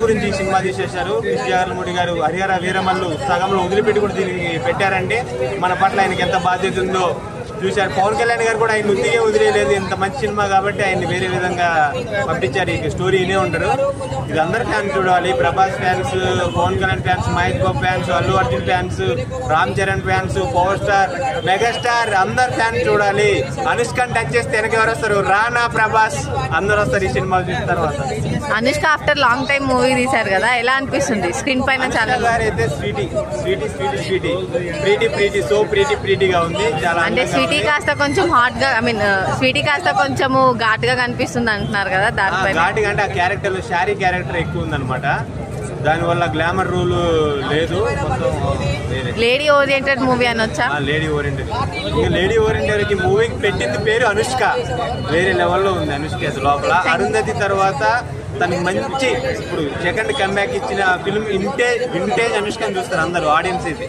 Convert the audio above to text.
గురించి సినిమా తీసేశారు. కృష్ణజాగర్లమూడి గారు హరిహర వీరమల్లు సగంలో వదిలిపెట్టి కూడా దీనికి పెట్టారంటే మన పట్ల ఆయనకి ఎంత బాధ్యత ఉందో చూశారు. పవన్ కళ్యాణ్ గారు కూడా ఆయన ఉత్తిగా వదిలేదు, ఇంత మంచి సినిమా కాబట్టి ఆయన్ని వేరే విధంగా పంపించారు. ఈ స్టోరీ ఇనే ఉంటారు. ఇది అందరు ఫ్యాన్స్ చూడాలి. Prabhas fans, Pawan Kalyan fans, Mahesh Babu fans, Allu Arjun fans, Ram Charan fans, power star, megastar అందరు ఫ్యాన్స్ చూడాలి. అనుష్కని టచ్ చేస్తే వెనక ఎవరు వస్తారు? రానా, ప్రభాస్ అందరు వస్తారు ఈ సినిమా చూసిన తర్వాత. Anushka after long time movie తీశారు కదా, ఎలా అనిపిస్తుంది స్క్రీన్ పైన? చాలా అయితే ప్రీటీగా ఉంది. చాలా అంటే స్వీటీ కాస్త కొంచెం హాట్ గా, ఐ మీన్ స్వీటీ కాస్త కొంచెం ఘాటుగా కనిపిస్తుంది అంటున్నారు కదా, దానిపైన ఘాటుగా అంటే ఆ క్యారెక్టర్ లో షారీ క్యారెక్టర్ ఎక్కువ ఉందన్నమాట. దానివల్ల గ్లామర్ రూల్ లేదు. లేడీ ఓరియంటెడ్ మూవీ అనొచ్చా? Lady oriented. ఇంకా లేడీ ఓరియంటెడ్ కి మూవీకి పెట్టింది పేరు అనుష్క. వేరే లెవెల్లో ఉంది అనుష్క లోపల. అరుంధతి తర్వాత తనకి మంచి ఇప్పుడు సెకండ్ కమ్బ్యాక్ ఇచ్చిన ఫిల్మ్ వింటేజ్ అనుష్కని చూస్తారు అందరూ ఆడియన్స్. ఇది